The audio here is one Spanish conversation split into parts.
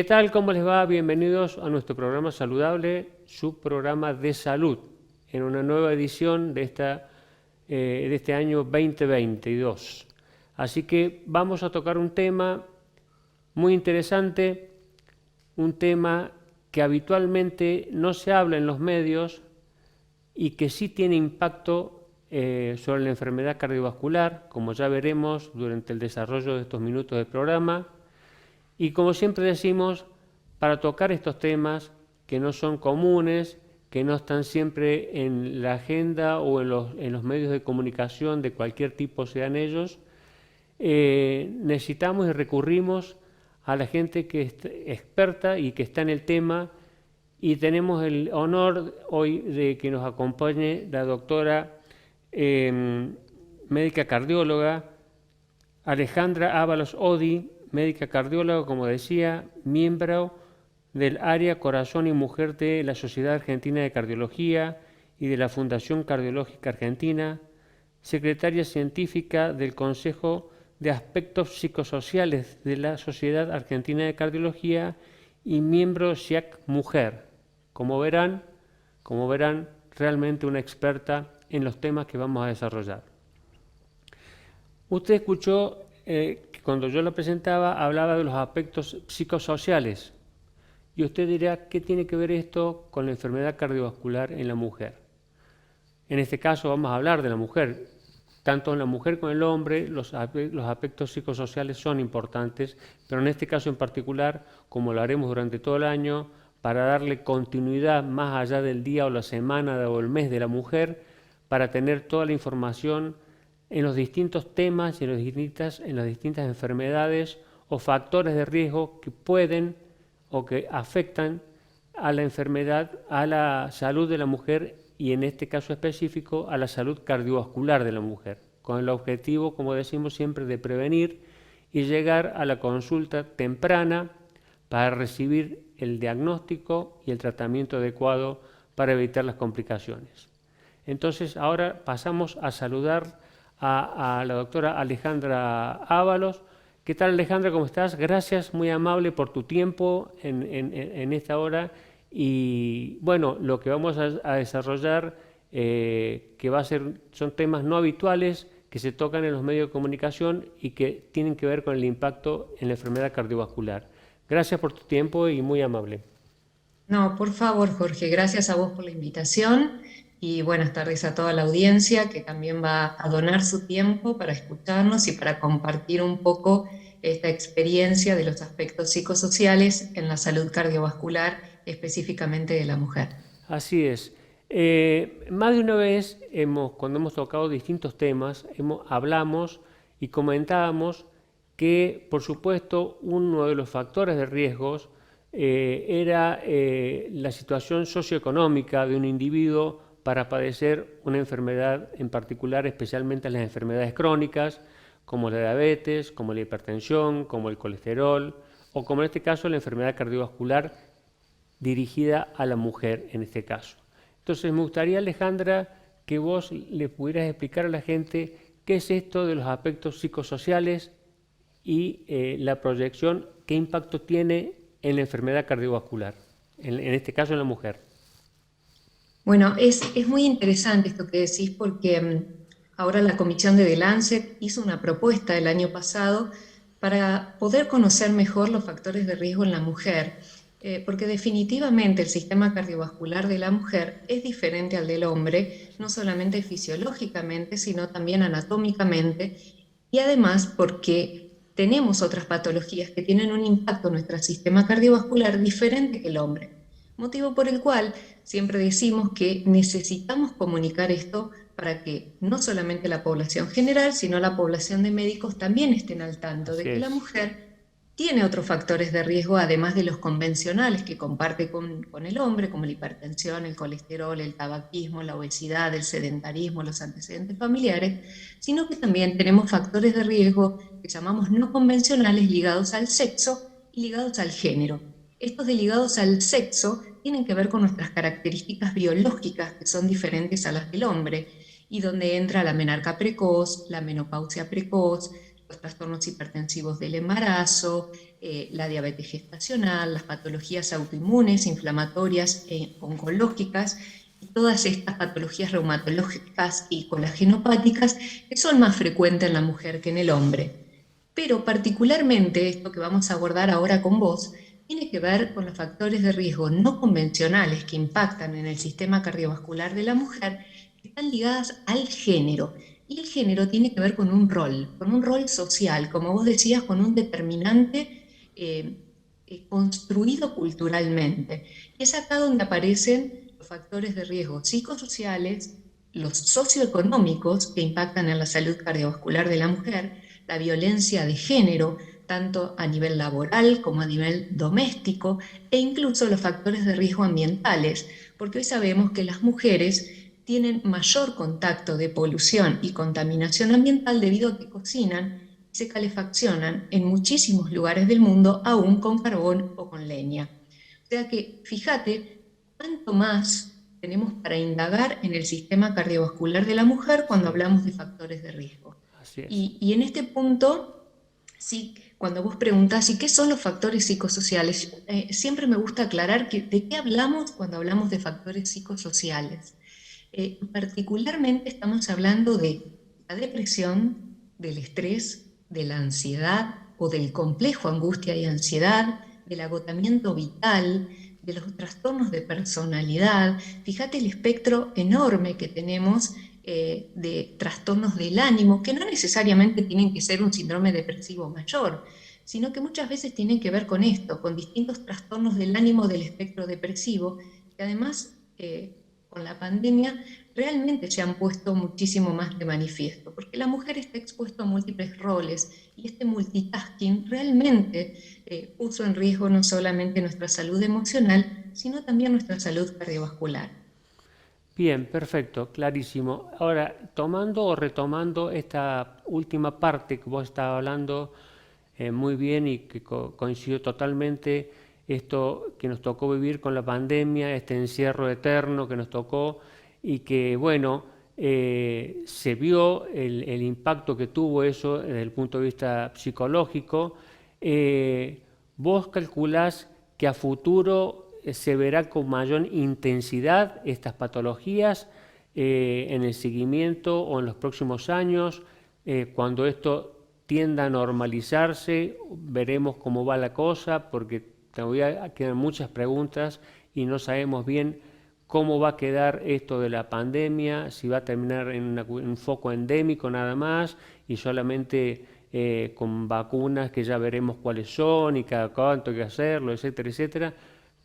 tal? ¿Cómo les va? Bienvenidos a nuestro programa saludable, su programa de salud, en una nueva edición de este año 2022. Así que vamos a tocar un tema muy interesante, un tema que habitualmente no se habla en los medios y que sí tiene impacto sobre la enfermedad cardiovascular, como ya veremos durante el desarrollo de estos minutos del programa. Y como siempre decimos, para tocar estos temas que no son comunes, que no están siempre en la agenda o en los medios de comunicación de cualquier tipo sean ellos, necesitamos y recurrimos a la gente que es experta y que está en el tema, y tenemos el honor hoy de que nos acompañe la doctora médica cardióloga Alejandra Ábalos Odi, médica cardióloga, como decía, miembro del área Corazón y Mujer de la Sociedad Argentina de Cardiología y de la Fundación Cardiológica Argentina, secretaria científica del Consejo de Aspectos Psicosociales de la Sociedad Argentina de Cardiología y miembro SIAC Mujer. Como verán, realmente una experta en los temas que vamos a desarrollar. Usted escuchó que cuando yo lo presentaba hablaba de los aspectos psicosociales, y usted dirá, ¿qué tiene que ver esto con la enfermedad cardiovascular en la mujer? En este caso vamos a hablar de la mujer. Tanto en la mujer como en el hombre los aspectos psicosociales son importantes, pero en este caso en particular, como lo haremos durante todo el año, para darle continuidad más allá del día o la semana o el mes de la mujer, para tener toda la información en los distintos temas y en las distintas enfermedades o factores de riesgo que pueden o que afectan a la enfermedad, a la salud de la mujer y en este caso específico a la salud cardiovascular de la mujer, con el objetivo, como decimos siempre, de prevenir y llegar a la consulta temprana para recibir el diagnóstico y el tratamiento adecuado para evitar las complicaciones. Entonces ahora pasamos a saludar a la doctora Alejandra Ábalos. ¿Qué tal, Alejandra? ¿Cómo estás? Gracias, muy amable por tu tiempo en esta hora. Y bueno, lo que vamos a desarrollar, son temas no habituales que se tocan en los medios de comunicación y que tienen que ver con el impacto en la enfermedad cardiovascular. Gracias por tu tiempo y muy amable. No, por favor, Jorge, gracias a vos por la invitación y buenas tardes a toda la audiencia que también va a donar su tiempo para escucharnos y para compartir un poco esta experiencia de los aspectos psicosociales en la salud cardiovascular, específicamente de la mujer. Así es. Más de una vez, cuando hemos tocado distintos temas, hablamos y comentábamos que, por supuesto, uno de los factores de riesgos era la situación socioeconómica de un individuo para padecer una enfermedad en particular, especialmente las enfermedades crónicas, como la diabetes, como la hipertensión, como el colesterol, o como en este caso la enfermedad cardiovascular dirigida a la mujer en este caso. Entonces me gustaría, Alejandra, que vos le pudieras explicar a la gente qué es esto de los aspectos psicosociales y la proyección, qué impacto tiene en la enfermedad cardiovascular, en este caso en la mujer. Bueno, es muy interesante esto que decís porque ahora la Comisión de The Lancet hizo una propuesta el año pasado para poder conocer mejor los factores de riesgo en la mujer, porque definitivamente el sistema cardiovascular de la mujer es diferente al del hombre, no solamente fisiológicamente, sino también anatómicamente, y además porque tenemos otras patologías que tienen un impacto en nuestro sistema cardiovascular diferente que el hombre. Motivo por el cual siempre decimos que necesitamos comunicar esto para que no solamente la población general, sino la población de médicos también estén al tanto Así de que la es. mujer tiene otros factores de riesgo, además de los convencionales que comparte con el hombre, como la hipertensión, el colesterol, el tabaquismo, la obesidad, el sedentarismo, los antecedentes familiares, sino que también tenemos factores de riesgo que llamamos no convencionales ligados al sexo y ligados al género. Estos de ligados al sexo tienen que ver con nuestras características biológicas que son diferentes a las del hombre y donde entra la menarca precoz, la menopausia precoz, los trastornos hipertensivos del embarazo, la diabetes gestacional, las patologías autoinmunes, inflamatorias e oncológicas, y todas estas patologías reumatológicas y colagenopáticas que son más frecuentes en la mujer que en el hombre. Pero particularmente esto que vamos a abordar ahora con vos tiene que ver con los factores de riesgo no convencionales que impactan en el sistema cardiovascular de la mujer, que están ligadas al género. Y el género tiene que ver con un rol social, como vos decías, con un determinante construido culturalmente. Y es acá donde aparecen los factores de riesgo psicosociales, los socioeconómicos que impactan en la salud cardiovascular de la mujer, la violencia de género, tanto a nivel laboral como a nivel doméstico, e incluso los factores de riesgo ambientales, porque hoy sabemos que las mujeres tienen mayor contacto de polución y contaminación ambiental debido a que cocinan y se calefaccionan en muchísimos lugares del mundo, aún con carbón o con leña. O sea que, fíjate, cuánto más tenemos para indagar en el sistema cardiovascular de la mujer cuando hablamos de factores de riesgo. Así es. Y en este punto, sí, cuando vos preguntás, ¿y qué son los factores psicosociales? Siempre me gusta aclarar de qué hablamos cuando hablamos de factores psicosociales. Particularmente estamos hablando de la depresión, del estrés, de la ansiedad o del complejo angustia y ansiedad, del agotamiento vital, de los trastornos de personalidad. Fíjate el espectro enorme que tenemos de trastornos del ánimo, que no necesariamente tienen que ser un síndrome depresivo mayor, sino que muchas veces tienen que ver con esto, con distintos trastornos del ánimo del espectro depresivo, que además con la pandemia realmente se han puesto muchísimo más de manifiesto, porque la mujer está expuesta a múltiples roles y este multitasking realmente puso en riesgo no solamente nuestra salud emocional, sino también nuestra salud cardiovascular. Bien, perfecto, clarísimo. Ahora, tomando o retomando esta última parte que vos estabas hablando muy bien y que coincido totalmente, esto que nos tocó vivir con la pandemia, este encierro eterno que nos tocó y que, bueno, se vio el impacto que tuvo eso desde el punto de vista psicológico. ¿Vos calculás que a futuro se verá con mayor intensidad estas patologías en el seguimiento o en los próximos años? Cuando esto tienda a normalizarse, veremos cómo va la cosa, porque todavía quedan muchas preguntas y no sabemos bien cómo va a quedar esto de la pandemia, si va a terminar en un foco endémico nada más y solamente con vacunas que ya veremos cuáles son y cada cuánto hay que hacerlo, etcétera, etcétera.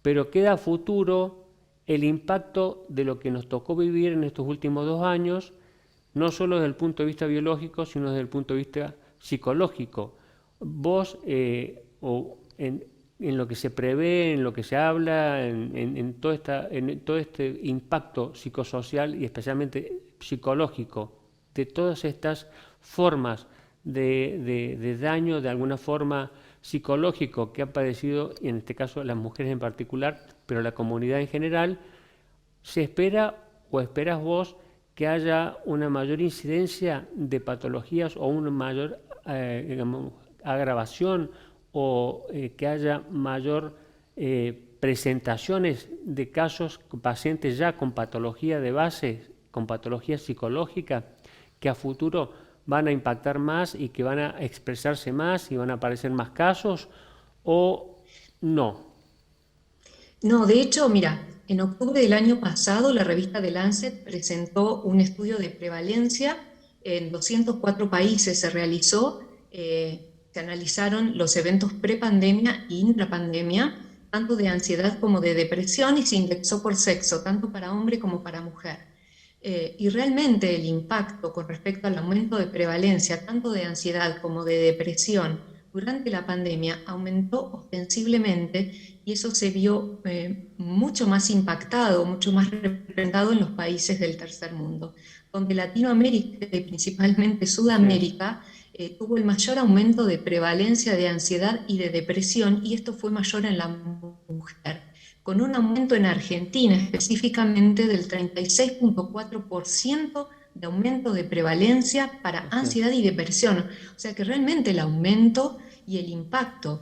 Pero queda a futuro el impacto de lo que nos tocó vivir en estos últimos 2 años, no solo desde el punto de vista biológico, sino desde el punto de vista psicológico. Vos, en lo que se prevé, en lo que se habla, en todo este impacto psicosocial y especialmente psicológico de todas estas formas de daño de alguna forma psicológico que han padecido, y en este caso las mujeres en particular, pero la comunidad en general, ¿se espera o esperas vos que haya una mayor incidencia de patologías o una mayor digamos, agravación o que haya mayor presentaciones de casos, pacientes ya con patología de base, con patología psicológica, que a futuro van a impactar más y que van a expresarse más y van a aparecer más casos, o no? No, de hecho, mira, en octubre del año pasado la revista The Lancet presentó un estudio de prevalencia en 204 países se realizó, se analizaron los eventos prepandemia e intrapandemia, tanto de ansiedad como de depresión, y se indexó por sexo, tanto para hombre como para mujer. Y realmente el impacto con respecto al aumento de prevalencia, tanto de ansiedad como de depresión, durante la pandemia aumentó ostensiblemente y eso se vio mucho más impactado, mucho más representado en los países del tercer mundo, donde Latinoamérica y principalmente Sudamérica tuvo el mayor aumento de prevalencia de ansiedad y de depresión, y esto fue mayor en la mujer, con un aumento en Argentina específicamente del 36,4% de aumento de prevalencia para Así es. ansiedad y depresión. O sea que realmente el aumento y el impacto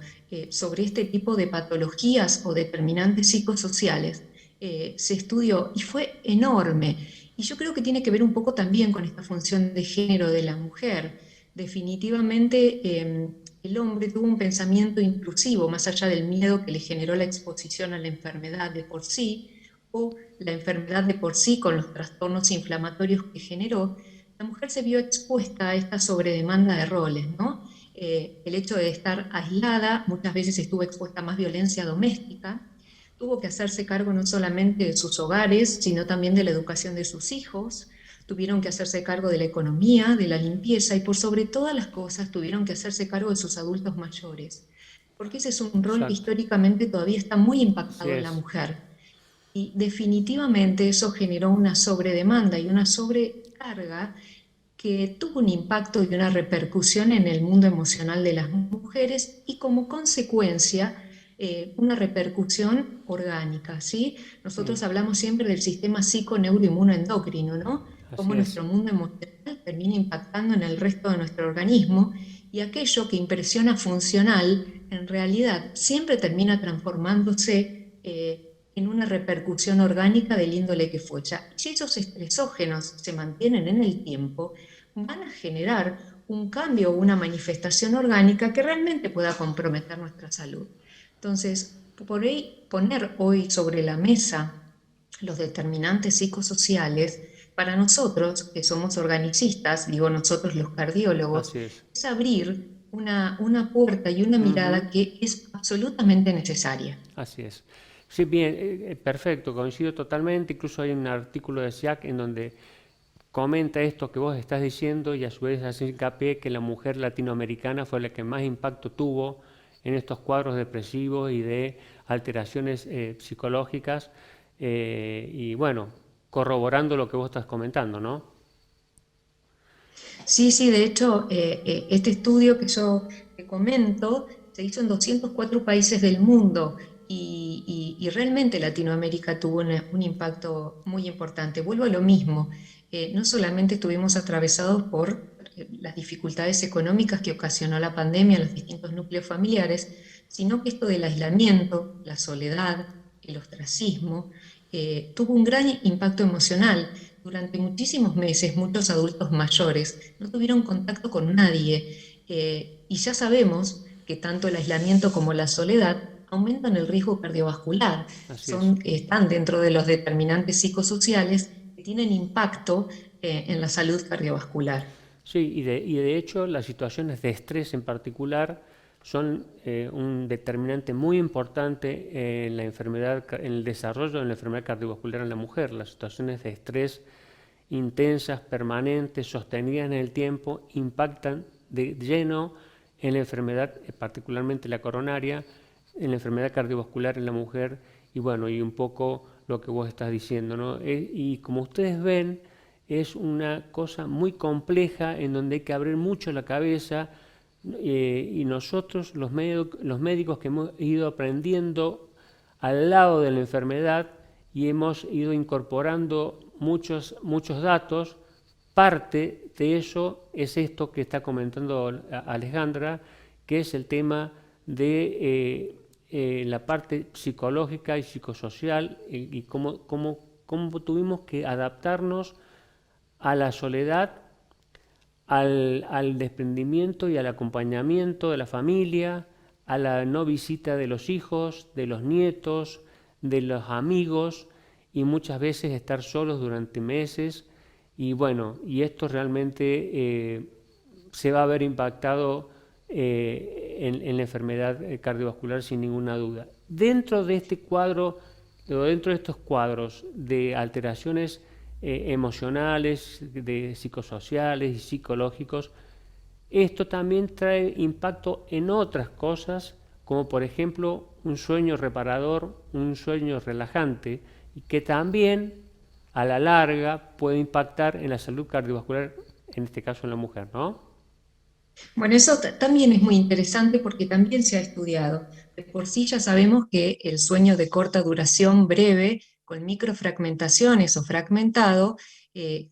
sobre este tipo de patologías o determinantes psicosociales se estudió y fue enorme. Y yo creo que tiene que ver un poco también con esta función de género de la mujer. Definitivamente el hombre tuvo un pensamiento intrusivo, más allá del miedo que le generó la exposición a la enfermedad de por sí, o la enfermedad de por sí con los trastornos inflamatorios que generó. La mujer se vio expuesta a esta sobredemanda de roles, ¿no? El hecho de estar aislada, muchas veces estuvo expuesta a más violencia doméstica, tuvo que hacerse cargo no solamente de sus hogares, sino también de la educación de sus hijos, tuvieron que hacerse cargo de la economía, de la limpieza y por sobre todas las cosas tuvieron que hacerse cargo de sus adultos mayores, porque ese es un rol que Exacto. históricamente todavía está muy Así impactado en la es. mujer. Y definitivamente eso generó una sobredemanda y una sobrecarga que tuvo un impacto y una repercusión en el mundo emocional de las mujeres y como consecuencia una repercusión orgánica, ¿sí? Sí, Nosotros hablamos siempre del sistema psiconeuroinmunoendocrino, ¿no? así Cómo es. nuestro mundo emocional termina impactando en el resto de nuestro organismo y aquello que impresiona funcional, en realidad siempre termina transformándose en una repercusión orgánica del índole que fue. Si esos estresógenos se mantienen en el tiempo, van a generar un cambio o una manifestación orgánica que realmente pueda comprometer nuestra salud. Entonces, por ahí, poner hoy sobre la mesa los determinantes psicosociales, para nosotros, que somos organicistas, digo nosotros los cardiólogos, Así es. es abrir una puerta y una Ujú. mirada que es absolutamente necesaria. Así es. Sí, bien, perfecto, coincido totalmente. Incluso hay un artículo de SIAC en donde comenta esto que vos estás diciendo y a su vez hace hincapié que la mujer latinoamericana fue la que más impacto tuvo en estos cuadros depresivos y de alteraciones psicológicas. Y bueno, corroborando lo que vos estás comentando, ¿no? Sí, sí, de hecho, este estudio que yo te comento se hizo en 204 países del mundo y realmente Latinoamérica tuvo un impacto muy importante. Vuelvo a lo mismo, no solamente estuvimos atravesados por las dificultades económicas que ocasionó la pandemia en los distintos núcleos familiares, sino que esto del aislamiento, la soledad, el ostracismo, tuvo un gran impacto emocional. Durante muchísimos meses, muchos adultos mayores no tuvieron contacto con nadie y ya sabemos que tanto el aislamiento como la soledad aumentan el riesgo cardiovascular. Así es. Están dentro de los determinantes psicosociales que tienen impacto en la salud cardiovascular. Sí, y de hecho las situaciones de estrés en particular son un determinante muy importante en la enfermedad, en el desarrollo de la enfermedad cardiovascular en la mujer. Las situaciones de estrés intensas, permanentes, sostenidas en el tiempo, impactan de lleno en la enfermedad, particularmente la coronaria, en la enfermedad cardiovascular en la mujer, y bueno, y un poco lo que vos estás diciendo, ¿no? Y como ustedes ven, es una cosa muy compleja en donde hay que abrir mucho la cabeza y nosotros, los médicos que hemos ido aprendiendo al lado de la enfermedad y hemos ido incorporando muchos datos, parte de eso es esto que está comentando Alejandra, que es el tema de la parte psicológica y psicosocial y cómo tuvimos que adaptarnos a la soledad, al desprendimiento y al acompañamiento de la familia, a la no visita de los hijos, de los nietos, de los amigos y muchas veces estar solos durante meses. Y bueno, y esto realmente se va a ver impactado en la enfermedad cardiovascular sin ninguna duda. Dentro de este cuadro, o dentro de estos cuadros de alteraciones emocionales, de psicosociales y psicológicos, esto también trae impacto en otras cosas, como por ejemplo un sueño reparador, un sueño relajante, y que también a la larga puede impactar en la salud cardiovascular, en este caso en la mujer, ¿no? Bueno, eso también es muy interesante porque también se ha estudiado. De por sí ya sabemos que el sueño de corta duración breve, con microfragmentaciones o fragmentado,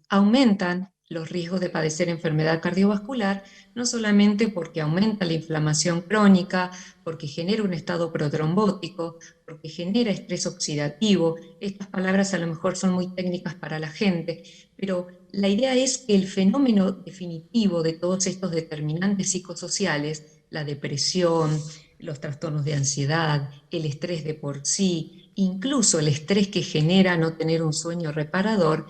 aumentan los riesgos de padecer enfermedad cardiovascular, no solamente porque aumenta la inflamación crónica, porque genera un estado protrombótico, porque genera estrés oxidativo. Estas palabras a lo mejor son muy técnicas para la gente, pero la idea es que el fenómeno definitivo de todos estos determinantes psicosociales, la depresión, los trastornos de ansiedad, el estrés de por sí, incluso el estrés que genera no tener un sueño reparador,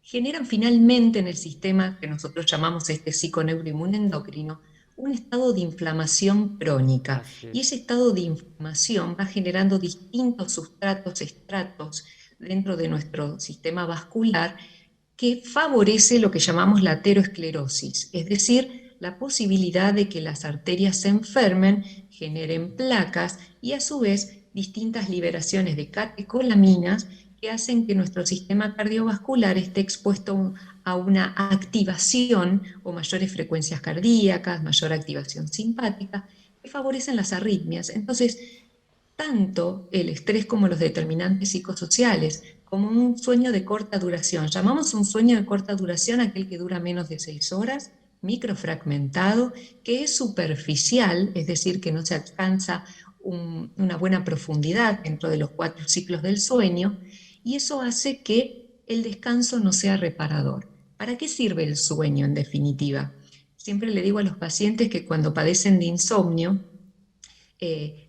generan finalmente en el sistema que nosotros llamamos psiconeuroinmune endocrino un estado de inflamación crónica. Así Y es. ese estado de inflamación va generando distintos sustratos, estratos dentro de nuestro sistema vascular que favorece lo que llamamos la aterosclerosis, es decir, la posibilidad de que las arterias se enfermen, generen placas y a su vez distintas liberaciones de catecolaminas que hacen que nuestro sistema cardiovascular esté expuesto a una activación o mayores frecuencias cardíacas, mayor activación simpática, que favorecen las arritmias. Entonces, tanto el estrés como los determinantes psicosociales, como un sueño de corta duración. Llamamos un sueño de corta duración aquel que dura menos de 6 horas, microfragmentado, que es superficial, es decir, que no se alcanza una buena profundidad dentro de los 4 ciclos del sueño, y eso hace que el descanso no sea reparador. ¿Para qué sirve el sueño, en definitiva? Siempre le digo a los pacientes que cuando padecen de insomnio,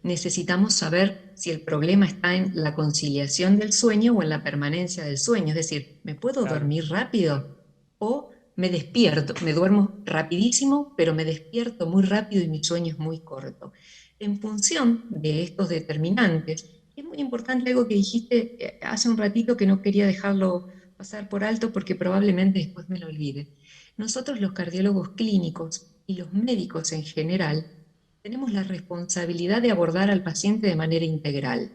necesitamos saber si el problema está en la conciliación del sueño o en la permanencia del sueño. Es decir, ¿me puedo Claro. dormir rápido? O me despierto, me duermo rapidísimo, pero me despierto muy rápido y mi sueño es muy corto. En función de estos determinantes, es muy importante algo que dijiste hace un ratito que no quería dejarlo pasar por alto porque probablemente después me lo olvide. Nosotros los cardiólogos clínicos y los médicos en general tenemos la responsabilidad de abordar al paciente de manera integral.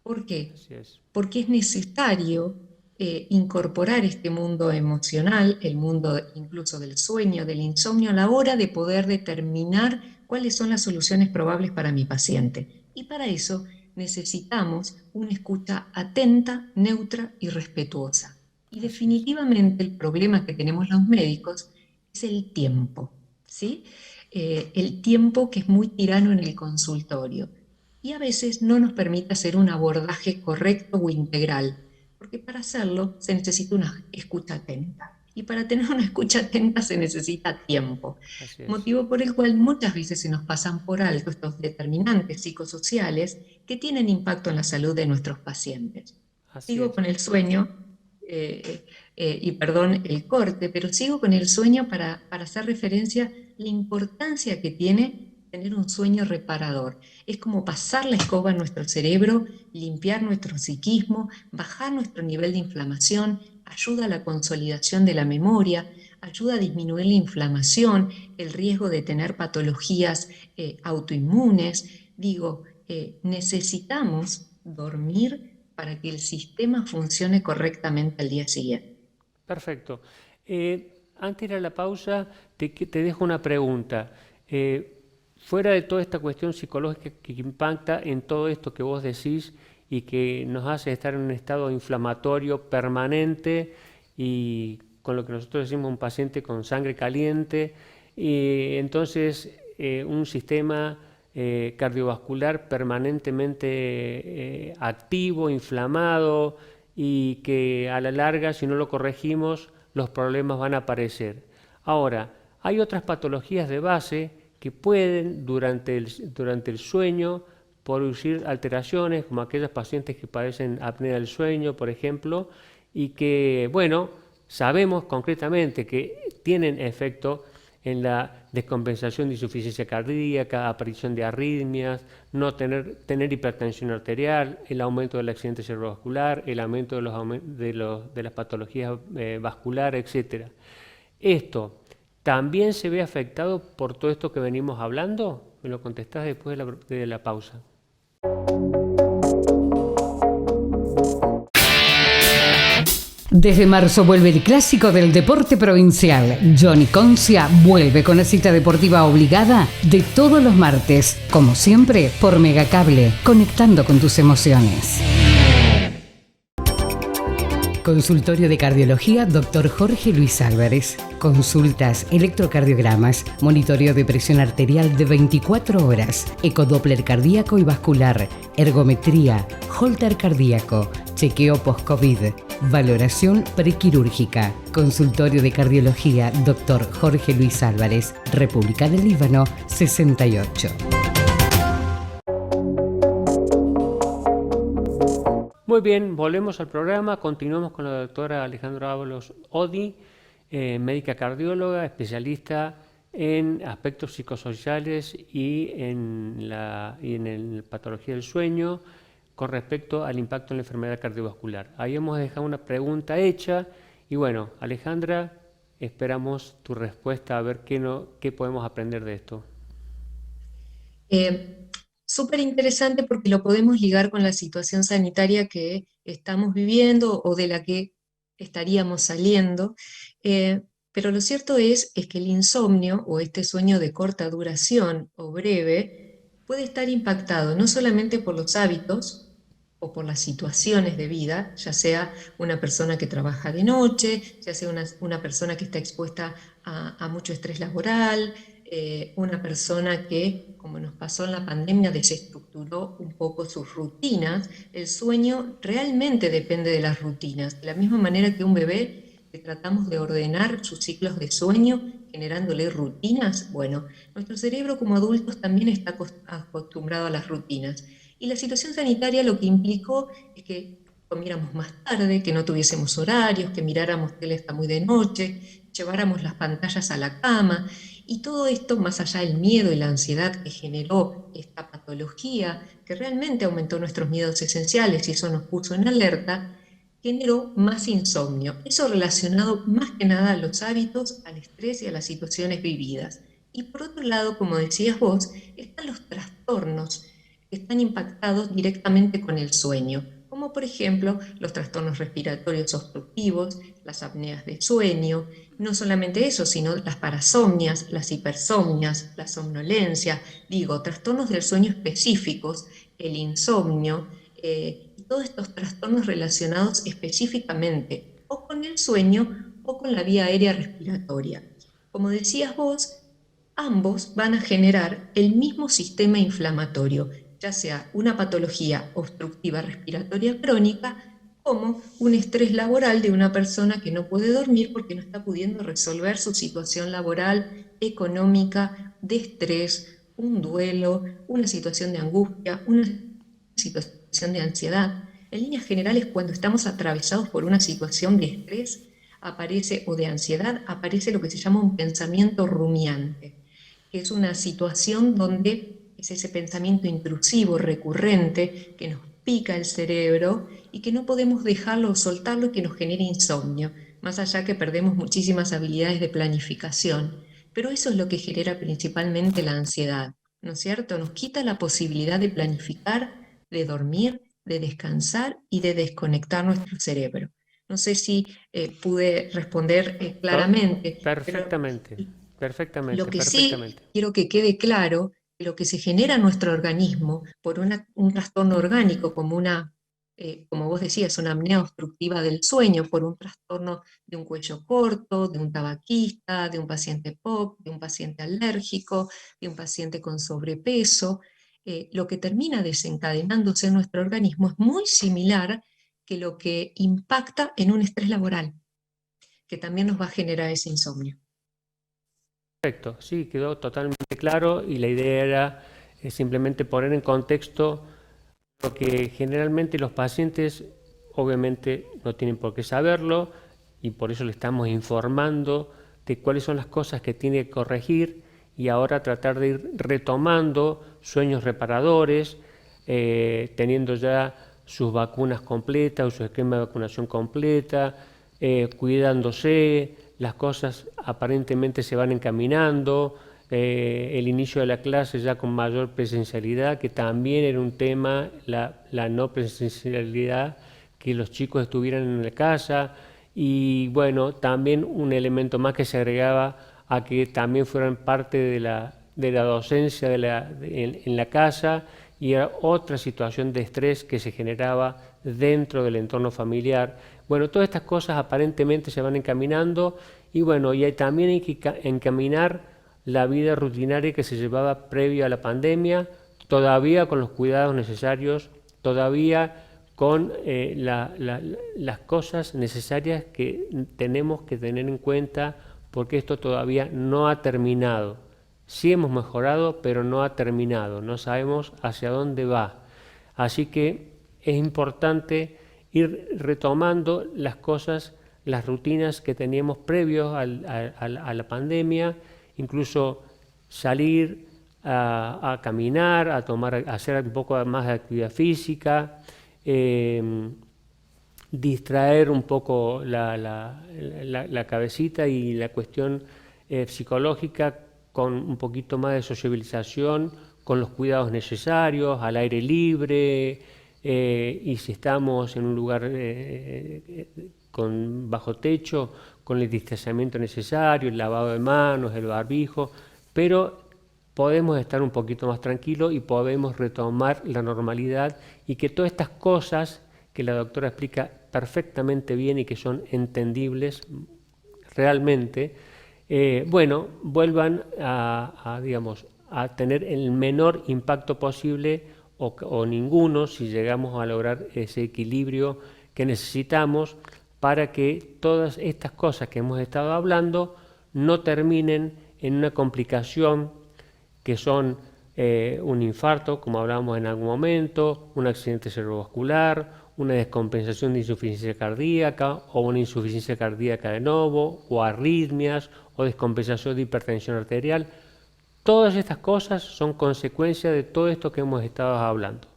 ¿Por qué? Así es. Porque es necesario incorporar este mundo emocional, el mundo incluso del sueño, del insomnio, a la hora de poder determinar cuáles son las soluciones probables para mi paciente. Y para eso necesitamos una escucha atenta, neutra y respetuosa. Y definitivamente el problema que tenemos los médicos es el tiempo, ¿sí? El tiempo que es muy tirano en el consultorio y a veces no nos permite hacer un abordaje correcto o integral, porque para hacerlo se necesita una escucha atenta. Y para tener una escucha atenta se necesita tiempo, Así es. motivo por el cual muchas veces se nos pasan por alto estos determinantes psicosociales que tienen impacto en la salud de nuestros pacientes. Así Sigo es. con el sueño, y perdón el corte, pero sigo con el sueño para hacer referencia a la importancia que tiene tener un sueño reparador. Es como pasar la escoba en nuestro cerebro, limpiar nuestro psiquismo, bajar nuestro nivel de inflamación, ayuda a la consolidación de la memoria, ayuda a disminuir la inflamación, el riesgo de tener patologías autoinmunes. Digo, necesitamos dormir para que el sistema funcione correctamente al día siguiente. Perfecto. Antes de ir a la pausa, te dejo una pregunta. Fuera de toda esta cuestión psicológica que impacta en todo esto que vos decís y que nos hace estar en un estado inflamatorio permanente y con lo que nosotros decimos un paciente con sangre caliente, y entonces un sistema cardiovascular permanentemente activo, inflamado, y que a la larga, si no lo corregimos, los problemas van a aparecer. Ahora, hay otras patologías de base que pueden, durante el sueño, producir alteraciones, como aquellos pacientes que padecen apnea del sueño, por ejemplo, y que, bueno, sabemos concretamente que tienen efecto en la descompensación de insuficiencia cardíaca, aparición de arritmias, no tener hipertensión arterial, el aumento del accidente cerebrovascular, el aumento de las patologías vasculares, etc. ¿Esto también se ve afectado por todo esto que venimos hablando? Me lo contestás después de la pausa. Desde marzo vuelve el clásico del deporte provincial. Johnny Concia vuelve con la cita deportiva obligada de todos los martes, como siempre por Megacable, conectando con tus emociones. Consultorio de Cardiología, Dr. Jorge Luis Álvarez. Consultas, electrocardiogramas, monitoreo de presión arterial de 24 horas, ecodoppler cardíaco y vascular, ergometría, holter cardíaco, chequeo post-COVID, valoración prequirúrgica. Consultorio de Cardiología, Dr. Jorge Luis Álvarez, República del Líbano, 68. Muy bien, volvemos al programa, continuamos con la doctora Alejandra Ábalos Odi, médica cardióloga, especialista en aspectos psicosociales y en la patología del sueño con respecto al impacto en la enfermedad cardiovascular. Ahí hemos dejado una pregunta hecha y bueno, Alejandra, esperamos tu respuesta a ver qué podemos aprender de esto. Súper interesante porque lo podemos ligar con la situación sanitaria que estamos viviendo o de la que estaríamos saliendo, pero lo cierto es que el insomnio o este sueño de corta duración o breve puede estar impactado no solamente por los hábitos o por las situaciones de vida, ya sea una persona que trabaja de noche, ya sea una persona que está expuesta a mucho estrés laboral, una persona que, como nos pasó en la pandemia, desestructuró un poco sus rutinas. El sueño realmente depende de las rutinas. De la misma manera que un bebé, que tratamos de ordenar sus ciclos de sueño generándole rutinas, bueno, nuestro cerebro como adultos también está acostumbrado a las rutinas. Y la situación sanitaria lo que implicó es que comiéramos más tarde, que no tuviésemos horarios, que miráramos tele hasta muy de noche, lleváramos las pantallas a la cama. Y todo esto, más allá del miedo y la ansiedad que generó esta patología, que realmente aumentó nuestros miedos esenciales y eso nos puso en alerta, generó más insomnio. Eso relacionado más que nada a los hábitos, al estrés y a las situaciones vividas. Y por otro lado, como decías vos, están los trastornos que están impactados directamente con el sueño, como por ejemplo los trastornos respiratorios obstructivos, las apneas de sueño. No solamente eso, sino las parasomnias, las hipersomnias, la somnolencia, trastornos del sueño específicos, el insomnio, y todos estos trastornos relacionados específicamente o con el sueño o con la vía aérea respiratoria. Como decías vos, ambos van a generar el mismo sistema inflamatorio, ya sea una patología obstructiva respiratoria crónica como un estrés laboral de una persona que no puede dormir porque no está pudiendo resolver su situación laboral, económica, de estrés, un duelo, una situación de angustia, una situación de ansiedad. En líneas generales, cuando estamos atravesados por una situación de estrés o de ansiedad, aparece lo que se llama un pensamiento rumiante, que es una situación donde es ese pensamiento intrusivo, recurrente, que nos pica el cerebro y que no podemos dejarlo o soltarlo y que nos genera insomnio, más allá que perdemos muchísimas habilidades de planificación. Pero eso es lo que genera principalmente la ansiedad, ¿no es cierto? Nos quita la posibilidad de planificar, de dormir, de descansar y de desconectar nuestro cerebro. No sé si pude responder claramente. Perfectamente, perfectamente, Lo que perfectamente. sí quiero que quede claro, lo que se genera en nuestro organismo por un trastorno orgánico, como vos decías, una apnea obstructiva del sueño, por un trastorno de un cuello corto, de un tabaquista, de un paciente POC, de un paciente alérgico, de un paciente con sobrepeso, lo que termina desencadenándose en nuestro organismo es muy similar que lo que impacta en un estrés laboral, que también nos va a generar ese insomnio. Perfecto, sí, quedó totalmente claro y la idea era simplemente poner en contexto lo que generalmente los pacientes obviamente no tienen por qué saberlo y por eso le estamos informando de cuáles son las cosas que tiene que corregir y ahora tratar de ir retomando sueños reparadores, teniendo ya sus vacunas completas o su esquema de vacunación completa, cuidándose. Las cosas aparentemente se van encaminando, el inicio de la clase ya con mayor presencialidad, que también era un tema, la no presencialidad, que los chicos estuvieran en la casa, y bueno, también un elemento más que se agregaba a que también fueran parte de la docencia en la casa, y era otra situación de estrés que se generaba dentro del entorno familiar. Bueno, todas estas cosas aparentemente se van encaminando y bueno, y también hay que encaminar la vida rutinaria que se llevaba previo a la pandemia, todavía con los cuidados necesarios, todavía con las cosas necesarias que tenemos que tener en cuenta, porque esto todavía no ha terminado. Sí hemos mejorado, pero no ha terminado, no sabemos hacia dónde va. Así que es importante ir retomando las cosas, las rutinas que teníamos previos a la pandemia, incluso salir a caminar, a hacer un poco más de actividad física, distraer un poco la cabecita y la cuestión psicológica con un poquito más de sociabilización, con los cuidados necesarios, al aire libre, y si estamos en un lugar con bajo techo, con el distanciamiento necesario, el lavado de manos, el barbijo, pero podemos estar un poquito más tranquilos y podemos retomar la normalidad, y que todas estas cosas que la doctora explica perfectamente bien y que son entendibles realmente, bueno, vuelvan digamos, a tener el menor impacto posible o ninguno, si llegamos a lograr ese equilibrio que necesitamos para que todas estas cosas que hemos estado hablando no terminen en una complicación que son un infarto, como hablábamos en algún momento, un accidente cerebrovascular, una descompensación de insuficiencia cardíaca o una insuficiencia cardíaca de nuevo, o arritmias o descompensación de hipertensión arterial. Todas estas cosas son consecuencia de todo esto que hemos estado hablando.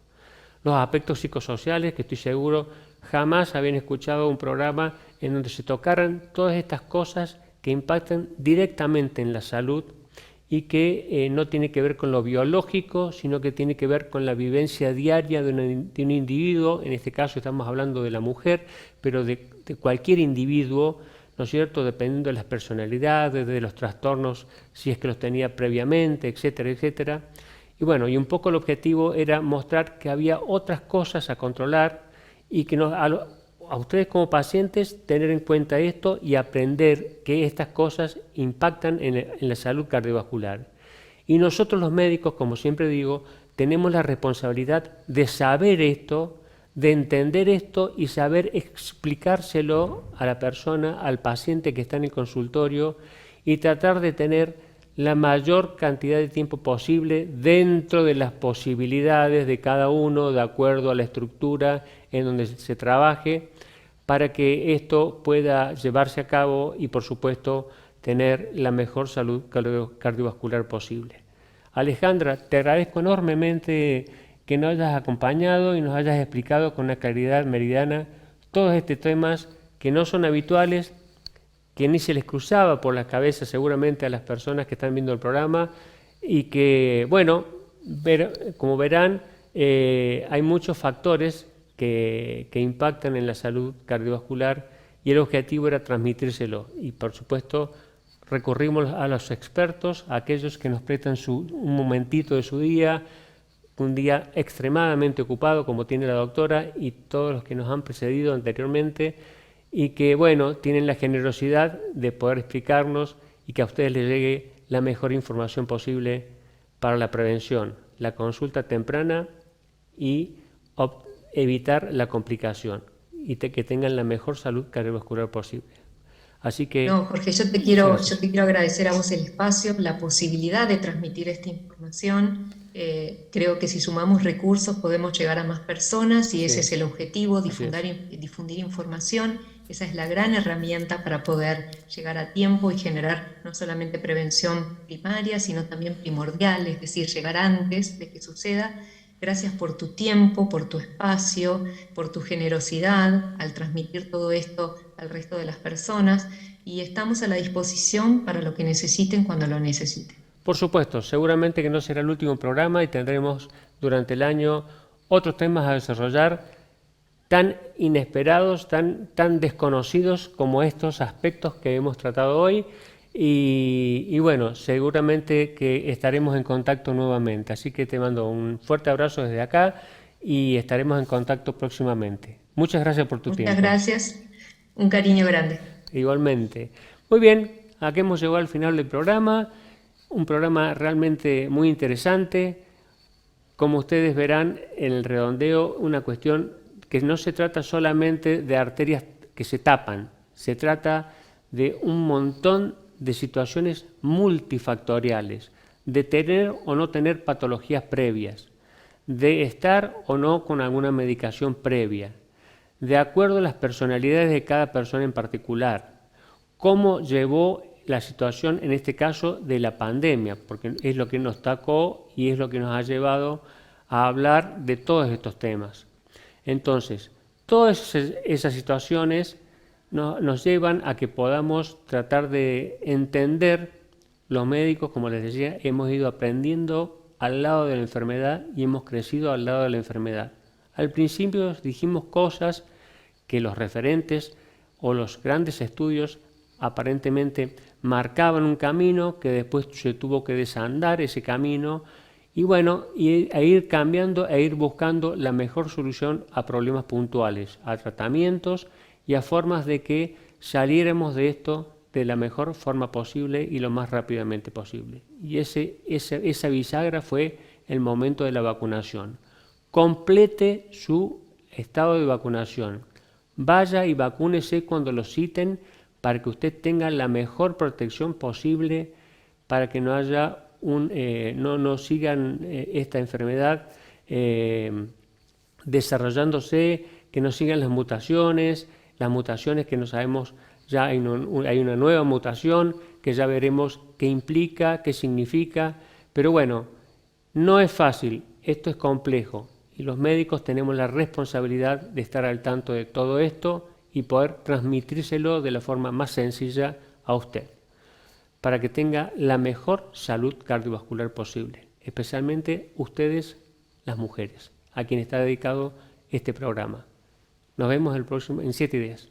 Los aspectos psicosociales, que estoy seguro jamás habían escuchado un programa en donde se tocaran todas estas cosas que impactan directamente en la salud y que no tiene que ver con lo biológico, sino que tiene que ver con la vivencia diaria de un individuo. En este caso estamos hablando de la mujer, pero de cualquier individuo, ¿no es cierto?, dependiendo de las personalidades, de los trastornos, si es que los tenía previamente, etcétera, etcétera. Y bueno, y un poco el objetivo era mostrar que había otras cosas a controlar y que a ustedes como pacientes tener en cuenta esto y aprender que estas cosas impactan en la salud cardiovascular. Y nosotros los médicos, como siempre digo, tenemos la responsabilidad de saber esto, de entender esto y saber explicárselo a la persona, al paciente que está en el consultorio, y tratar de tener la mayor cantidad de tiempo posible dentro de las posibilidades de cada uno, de acuerdo a la estructura en donde se trabaje, para que esto pueda llevarse a cabo y, por supuesto, tener la mejor salud cardiovascular posible. Alejandra, te agradezco enormemente que nos hayas acompañado y nos hayas explicado con una claridad meridiana todos estos temas que no son habituales, que ni se les cruzaba por la cabeza seguramente a las personas que están viendo el programa, y que, bueno, como verán, hay muchos factores que impactan en la salud cardiovascular, y el objetivo era transmitírselo. Y por supuesto recurrimos a los expertos, a aquellos que nos prestan un momentito de su día, un día extremadamente ocupado como tiene la doctora y todos los que nos han precedido anteriormente, y que, bueno, tienen la generosidad de poder explicarnos y que a ustedes les llegue la mejor información posible para la prevención, la consulta temprana y evitar la complicación, y que tengan la mejor salud cardiovascular posible. Así que... No, Jorge, yo te quiero agradecer a vos el espacio, la posibilidad de transmitir esta información. Creo que si sumamos recursos podemos llegar a más personas, y ese es el objetivo, difundir información. Esa es la gran herramienta para poder llegar a tiempo y generar no solamente prevención primaria, sino también primordial, es decir, llegar antes de que suceda. Gracias por tu tiempo, por tu espacio, por tu generosidad al transmitir todo esto al resto de las personas, y estamos a la disposición para lo que necesiten cuando lo necesiten. Por supuesto, seguramente que no será el último programa y tendremos durante el año otros temas a desarrollar tan inesperados, tan desconocidos como estos aspectos que hemos tratado hoy. Y bueno, seguramente que estaremos en contacto nuevamente. Así que te mando un fuerte abrazo desde acá y estaremos en contacto próximamente. Muchas gracias por tu Muchas tiempo. gracias, un cariño grande. Igualmente. Muy bien, aquí hemos llegado al final del programa. Un programa realmente muy interesante. Como ustedes verán en el redondeo, una cuestión que no se trata solamente de arterias que se tapan, se trata de un montón de situaciones multifactoriales, de tener o no tener patologías previas, de estar o no con alguna medicación previa, de acuerdo a las personalidades de cada persona en particular, cómo llevó la situación, en este caso, de la pandemia, porque es lo que nos tocó y es lo que nos ha llevado a hablar de todos estos temas. Entonces, todas esas situaciones nos llevan a que podamos tratar de entender, los médicos, como les decía, hemos ido aprendiendo al lado de la enfermedad y hemos crecido al lado de la enfermedad. Al principio dijimos cosas que los referentes o los grandes estudios aparentemente marcaban un camino que después se tuvo que desandar ese camino y bueno, a ir cambiando e ir buscando la mejor solución a problemas puntuales, a tratamientos y a formas de que saliéramos de esto de la mejor forma posible y lo más rápidamente posible. Y esa bisagra fue el momento de la vacunación. Complete su estado de vacunación. Vaya y vacúnese cuando lo citen para que usted tenga la mejor protección posible para que no haya no sigan esta enfermedad desarrollándose, que no sigan las mutaciones que no sabemos, ya hay una nueva mutación que ya veremos qué implica, qué significa, pero bueno, no es fácil, esto es complejo y los médicos tenemos la responsabilidad de estar al tanto de todo esto y poder transmitírselo de la forma más sencilla a usted, para que tenga la mejor salud cardiovascular posible, especialmente ustedes, las mujeres, a quien está dedicado este programa. Nos vemos en 7 días.